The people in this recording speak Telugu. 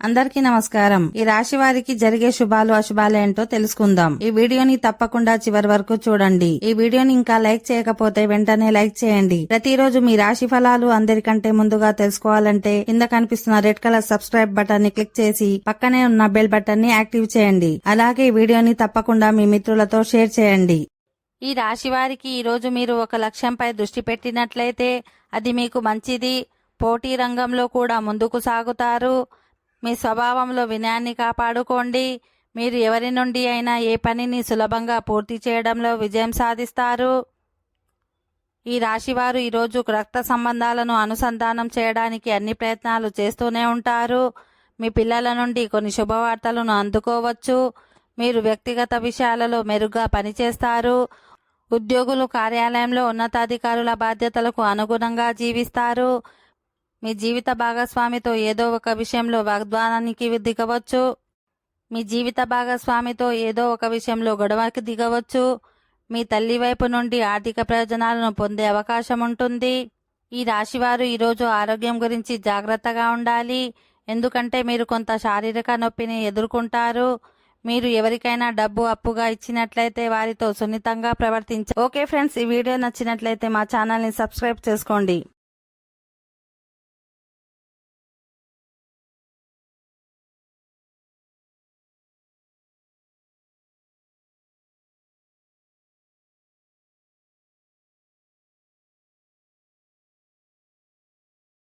అందరికీ నమస్కారం. ఈ రాశి వారికి జరిగే శుభాలు అశుభాలు ఏంటో తెలుసుకుందాం. ఈ వీడియోని తప్పకుండా చివరి వరకు చూడండి. ఈ వీడియోని ఇంకా లైక్ చేయకపోతే వెంటనే లైక్ చేయండి. ప్రతిరోజు మీ రాశి ఫలాలు అందరికంటే ముందుగా తెలుసుకోవాలంటే కింద కనిపిస్తున్న రెడ్ కలర్ సబ్స్క్రైబ్ బటన్ ని క్లిక్ చేసి పక్కనే ఉన్న బెల్ బటన్ ని యాక్టివ్ చేయండి. అలాగే ఈ వీడియోని తప్పకుండా మీ మిత్రులతో షేర్ చేయండి. ఈ రాశి వారికి ఈ రోజు మీరు ఒక లక్ష్యంపై దృష్టి పెట్టినట్లయితే అది మీకు మంచిది. పోటీ రంగంలో కూడా ముందుకు సాగుతారు. మీ స్వభావంలో వినయాన్ని కాపాడుకోండి. మీరు ఎవరి నుండి అయినా ఏ పనిని సులభంగా పూర్తి చేయడంలో విజయం సాధిస్తారు. ఈ రాశివారు ఈరోజు రక్త సంబంధాలను అనుసంధానం చేయడానికి అన్ని ప్రయత్నాలు చేస్తూనే ఉంటారు. మీ పిల్లల నుండి కొన్ని శుభవార్తలను అందుకోవచ్చు. మీరు వ్యక్తిగత విషయాలలో మెరుగ్గా పనిచేస్తారు. ఉద్యోగులు కార్యాలయంలో ఉన్నతాధికారుల బాధ్యతలకు అనుగుణంగా జీవిస్తారు. మీ జీవిత భాగస్వామితో ఏదో ఒక విషయంలో వాగ్దానానికి దిగవచ్చు. మీ జీవిత భాగస్వామితో ఏదో ఒక విషయంలో గొడవకి దిగవచ్చు. మీ తల్లి వైపు నుండి ఆర్థిక ప్రయోజనాలను పొందే అవకాశం ఉంటుంది. ఈ రాశివారు ఈరోజు ఆరోగ్యం గురించి జాగ్రత్తగా ఉండాలి. ఎందుకంటే మీరు కొంత శారీరక నొప్పిని ఎదుర్కొంటారు. మీరు ఎవరికైనా డబ్బు అప్పుగా ఇచ్చినట్లయితే వారితో సున్నితంగా ప్రవర్తించాలి. ఓకే ఫ్రెండ్స్, ఈ వీడియో నచ్చినట్లయితే మా ఛానల్ని సబ్స్క్రైబ్ చేసుకోండి.